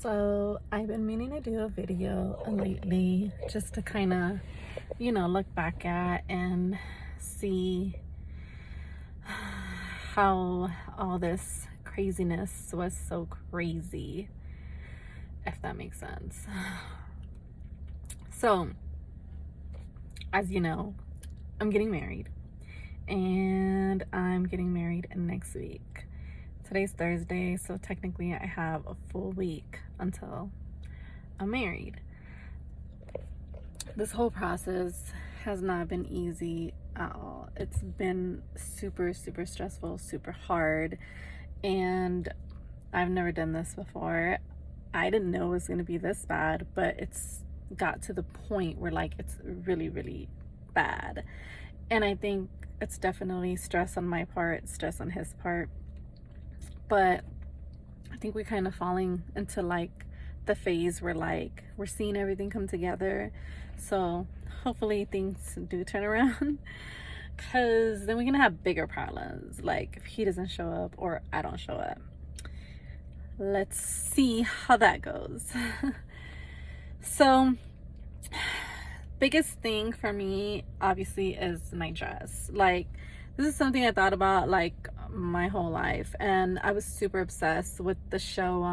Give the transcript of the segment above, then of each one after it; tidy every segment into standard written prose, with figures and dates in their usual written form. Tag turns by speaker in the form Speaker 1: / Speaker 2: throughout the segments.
Speaker 1: So I've been meaning to do a video lately just to kind of, look back at and see how all this craziness was so crazy, if that makes sense. So, as you know, I'm getting married, and I'm getting married next week. Today's Thursday, so technically I have a full week until I'm married. This whole process has not been easy at all. It's been super, super stressful, super hard, and I've never done this before. I didn't know it was going to be this bad, but it's got to the point where it's really, really bad. And I think it's definitely stress on my part, stress on his part. But I think we're kind of falling into the phase where we're seeing everything come together. So hopefully things do turn around, because then we're gonna have bigger problems, like if he doesn't show up or I don't show up. Let's see how that goes. So biggest thing for me obviously is my dress. This is something I thought about my whole life, and I was super obsessed with the show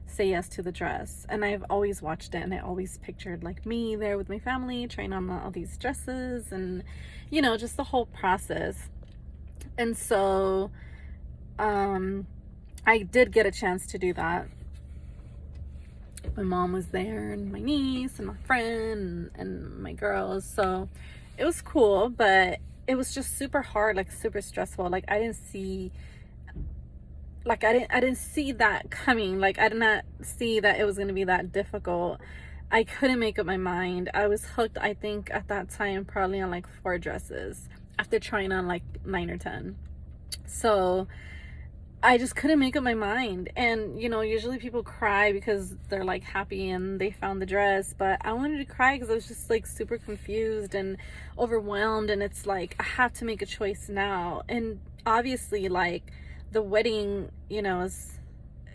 Speaker 1: Say Yes to the Dress, and I've always watched it, and I always pictured me there with my family trying on all these dresses, and just the whole process. And so I did get a chance to do that. My mom was there, and my niece, and my friend, and my girls, so it was cool, but it was just super hard, super stressful. I didn't see I didn't see that coming. I did not see that it was going to be that difficult. I couldn't make up my mind. I was hooked, I think at that time, probably on 4 dresses after trying on 9 or 10. So I just couldn't make up my mind. And usually people cry because they're happy and they found the dress, but I wanted to cry because I was just super confused and overwhelmed. And it's I have to make a choice now. And obviously the wedding is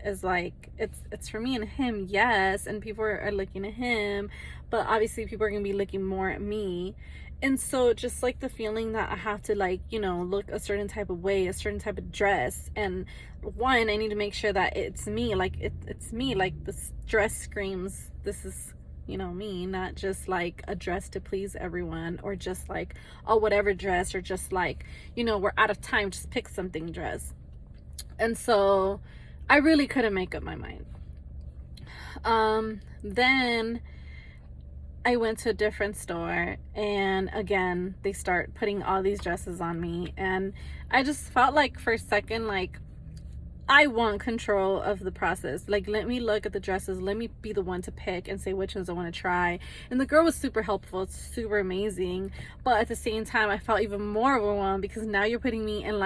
Speaker 1: it's for me and him, yes, and people are looking at him, but obviously people are gonna be looking more at me. And so just the feeling that I have to look a certain type of way, a certain type of dress. And one, I need to make sure that it's me, it's me, this dress screams this is me, not just a dress to please everyone, or just oh, whatever dress, or just we're out of time, just pick something dress. And so I really couldn't make up my mind. Then I went to a different store, and again they start putting all these dresses on me, and I just felt for a second I want control of the process. Let me look at the dresses, let me be the one to pick and say which ones I want to try. And the girl was super helpful, it's super amazing, but at the same time I felt even more overwhelmed, because now you're putting me in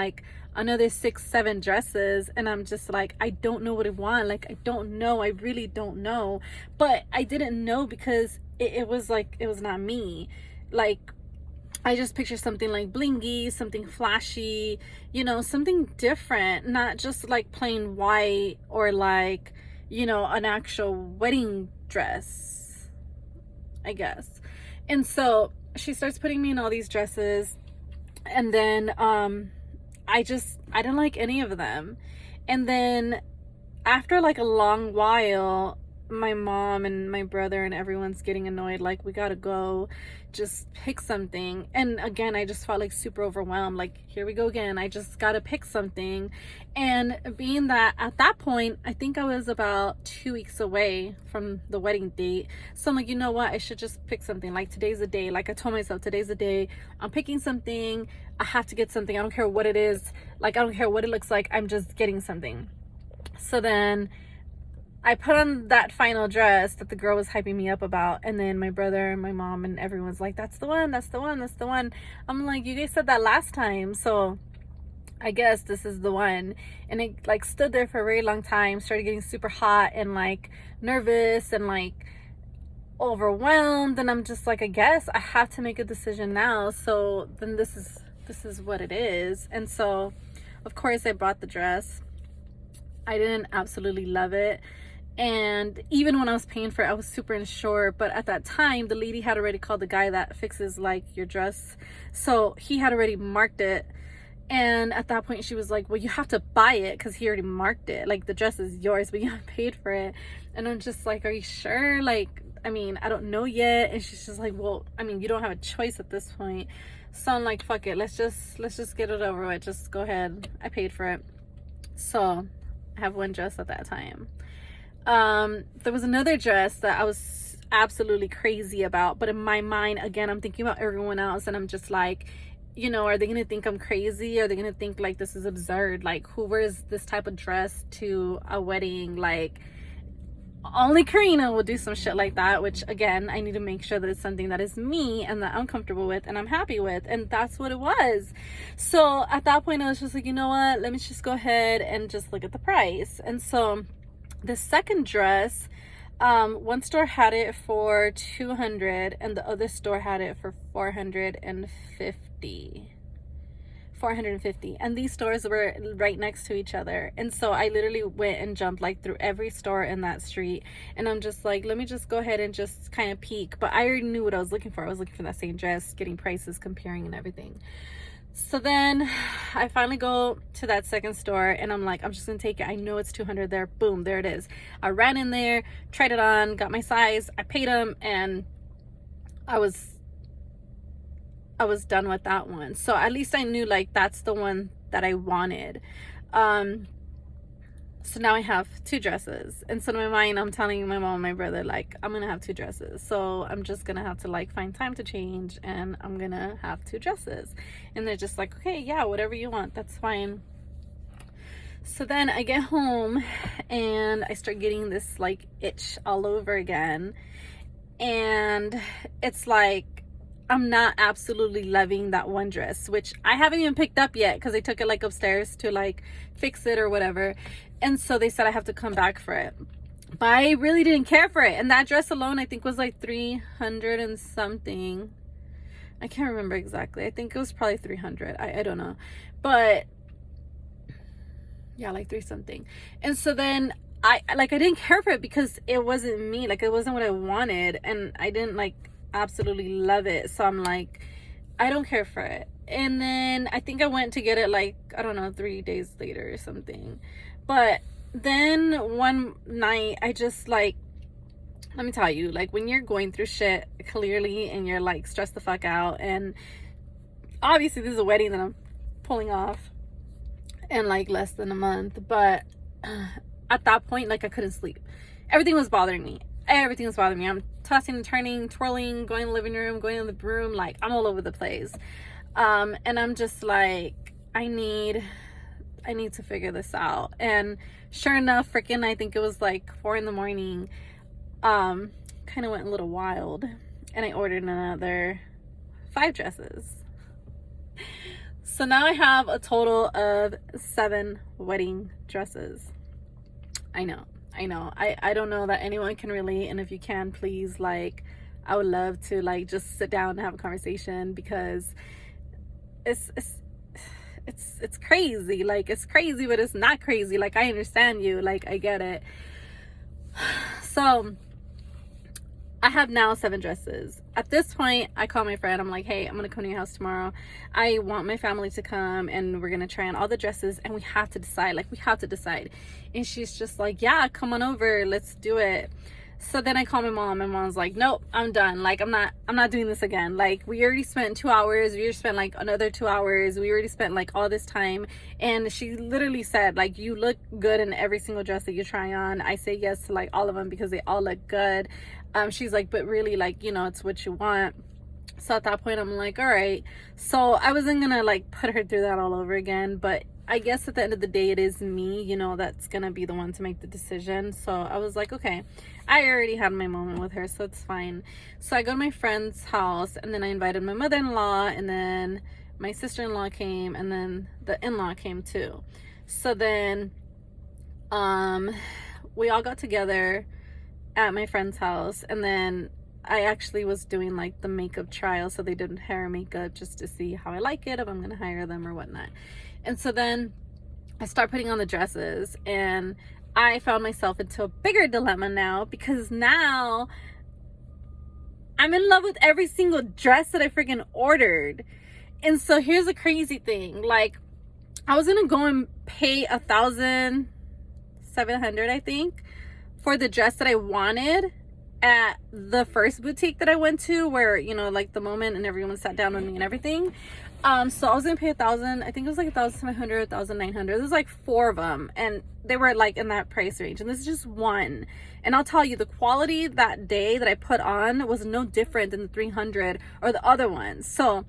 Speaker 1: another 6-7 dresses, and I'm just I don't know what I want. I don't know, I really don't know. But I didn't know because it was it was not me. I just picture something blingy, something flashy, something different, not just plain white, or an actual wedding dress, I guess. And so she starts putting me in all these dresses, and then I didn't like any of them. And then after a long while, my mom and my brother and everyone's getting annoyed, we gotta go, just pick something. And again, I just felt super overwhelmed, here we go again, I just gotta pick something. And being that at that point I think I was about 2 weeks away from the wedding date, so I'm you know what, I should just pick something. Today's the day. I told myself, today's the day, I'm picking something, I have to get something, I don't care what it is, I don't care what it looks like, I'm just getting something. So then I put on that final dress that the girl was hyping me up about, and then my brother and my mom and everyone's that's the one, that's the one, that's the one. I'm you guys said that last time, so I guess this is the one. And it stood there for a very long time, started getting super hot and nervous and overwhelmed, and I'm just I guess I have to make a decision now. So then this is what it is. And so of course I bought the dress. I didn't absolutely love it, And even when I was paying for it, I was super unsure. But at that time, the lady had already called the guy that fixes like your dress, so he had already marked it. And at that point she was like, well, you have to buy it because he already marked it, like the dress is yours but you haven't paid for it. And I'm just like, are you sure? Like, I mean, I don't know yet. And she's just like, well, I mean, you don't have a choice at this point. So I'm like, fuck it, let's just get it over with, just go ahead. I paid for it. So I have one dress at that time. There was another dress that I was absolutely crazy about, but in my mind, again, I'm thinking about everyone else, and I'm just like, you know, are they gonna think I'm crazy? Are they gonna think like this is absurd? Like, who wears this type of dress to a wedding? Like, only Karina will do some shit like that, which again, I need to make sure that it's something that is me and that I'm comfortable with and I'm happy with. And that's what it was. So at that point I was just like, you know what, let me just go ahead and just look at the price. And so the second dress, one store had it for $200 and the other store had it for $450. And these stores were right next to each other. And so I literally went and jumped like through every store in that street, and I'm just like, let me just go ahead and just kind of peek. But I already knew what I was looking for. I was looking for that same dress, getting prices, comparing and everything. So then I finally go to that second store and I'm like, I'm just gonna take it. I know it's $200 there. Boom, there it is. I ran in there, tried it on, got my size, I paid them, and I was done with that one. So at least I knew like that's the one that I wanted. So now I have two dresses, and so in my mind I'm telling my mom and my brother like, I'm gonna have two dresses, so I'm just gonna have to like find time to change, and I'm gonna have two dresses. And they're just like, okay, yeah, whatever you want, that's fine. So then I get home and I start getting this like itch all over again, and it's like I'm not absolutely loving that one dress, which I haven't even picked up yet because I took it like upstairs to like fix it or whatever. And so they said I have to come back for it. But I really didn't care for it. And that dress alone, I think, was like 300 and something. I can't remember exactly. I think it was probably 300. I don't know. But yeah, like 3 something. And so then I didn't care for it because it wasn't me. Like, it wasn't what I wanted. And I didn't like absolutely love it. So I'm like, I don't care for it. And then I think I went to get it like, I don't know, 3 days later or something. But then one night I just like, let me tell you, like when you're going through shit clearly and you're like stressed the fuck out, and obviously this is a wedding that I'm pulling off in like less than a month, but at that point, like I couldn't sleep. Everything was bothering me. I'm tossing and turning, twirling, going in the living room, going in the room, like I'm all over the place. And I'm just like, I need to figure this out. And sure enough, freaking, I think it was like 4 in the morning, kind of went a little wild, and I ordered another 5 dresses. So now I have a total of 7 wedding dresses. I know. I don't know that anyone can relate, and if you can, please, like, I would love to like just sit down and have a conversation, because it's crazy. Like, it's crazy, but it's not crazy. Like, I understand you, like I get it. So I have now 7 dresses. At this point, I call my friend. I'm like, hey, I'm gonna come to your house tomorrow. I want my family to come and we're gonna try on all the dresses, and we have to decide. Like, we have to decide. And she's just like, yeah, come on over, let's do it. So then I call my mom. My mom's like, nope, I'm done. Like, I'm not doing this again. Like, we already spent 2 hours. We already spent like another 2 hours. We already spent like all this time. And she literally said, like, you look good in every single dress that you try on. I say yes to like all of them because they all look good. She's like, but really, like, you know, it's what you want. So at that point, I'm like, all right. So I wasn't gonna like put her through that all over again, but I guess at the end of the day, it is me, you know, that's gonna be the one to make the decision. So I was like, okay, I already had my moment with her, so it's fine. So I go to my friend's house, and then I invited my mother-in-law, and then my sister-in-law came, and then the in-law came too. So then we all got together at my friend's house, and then I actually was doing like the makeup trial, so they did hair and makeup just to see how I like it, if I'm gonna hire them or whatnot. And so then I start putting on the dresses, and I found myself into a bigger dilemma now, because now I'm in love with every single dress that I freaking ordered. And so here's the crazy thing. Like, I was gonna go and pay $1,700, I think, for the dress that I wanted at the first boutique that I went to, where, you know, like the moment and everyone sat down with me and everything. So I was gonna pay 1,000, I think it was like 1,700, 1,900. There's like 4 of them, and they were like in that price range, and this is just one. And I'll tell you, the quality that day that I put on was no different than the 300 or the other ones. So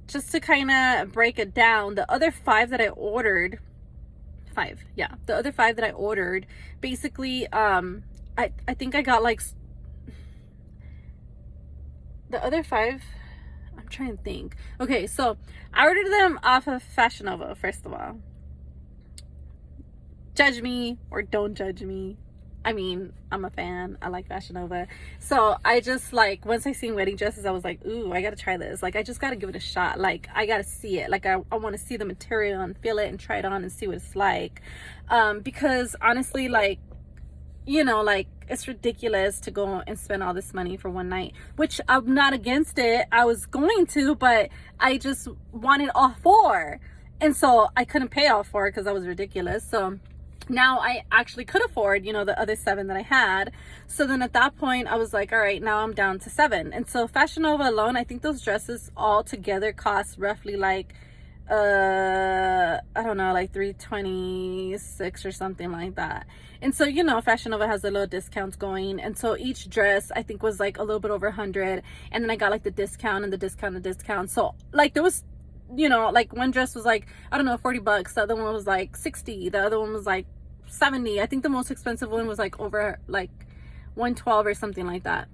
Speaker 1: just to kind of break it down, the other 5 that I ordered, the other 5 that I ordered, basically, I think I got like the other 5. I'm trying to think. Okay, so I ordered them off of Fashion Nova. First of all, judge me or don't judge me. I mean, I'm a fan. I like Fashion Nova. So I just, like, once I seen wedding dresses, I was like, ooh, I gotta try this. Like, I just gotta give it a shot. Like, I gotta see it. Like, I want to see the material and feel it and try it on and see what it's like. Because honestly, like, you know, like, it's ridiculous to go and spend all this money for one night, which I'm not against it. I was going to, but I just wanted all 4. And so I couldn't pay all 4 because that was ridiculous. So now I actually could afford, you know, the other 7 that I had. So then at that point I was like, all right, now I'm down to 7. And so Fashion Nova alone, I think those dresses all together cost roughly like I don't know, like $326 or something like that. And so, you know, Fashion Nova has a little discounts going, and so each dress I think was like a little bit over 100, and then I got like the discount and the discount and the discount. So like there was, you know, like one dress was like, I don't know, $40, the other one was like 60, the other one was like 70. I think the most expensive one was like over like 112 or something like that.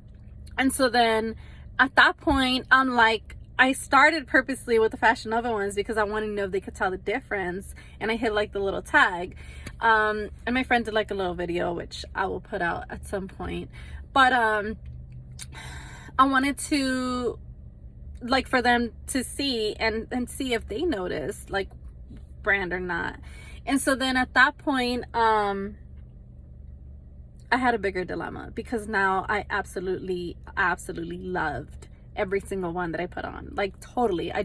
Speaker 1: And so then at that point I'm like, I started purposely with the Fashion Nova ones because I wanted to know if they could tell the difference, and I hit like the little tag, and my friend did like a little video, which I will put out at some point. But I wanted to, like, for them to see and see if they noticed like brand or not. And so then at that point I had a bigger dilemma, because now I absolutely loved every single one that I put on. Like, totally. I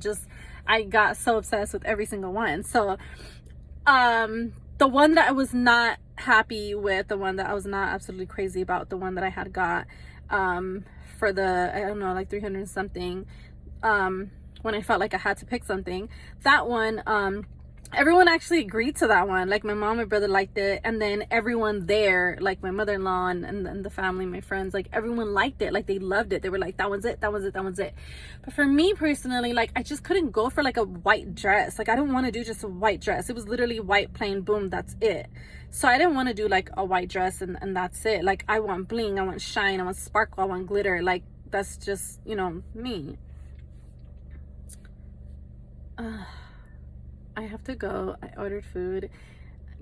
Speaker 1: got so obsessed with every single one. So the one that I was not happy with, the one that I was not absolutely crazy about, the one that I had got for the, I don't know, like 300 something, when I felt like I had to pick something, that one, everyone actually agreed to that one. Like, my mom and brother liked it, and then everyone there, like my mother-in-law and the family, my friends, like everyone liked it. Like, they loved it. They were like, that one's it, that one's it, that one's it. But for me personally, like, I just couldn't go for like a white dress. Like, I didn't want to do just a white dress. It was literally white, plain, boom, that's it. So I didn't want to do like a white dress and that's it. Like, I want bling, I want shine, I want sparkle, I want glitter. Like, that's just, you know, me. I have to go. I ordered food.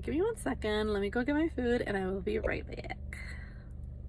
Speaker 1: Give me 1 second. Let me go get my food, and I will be right back.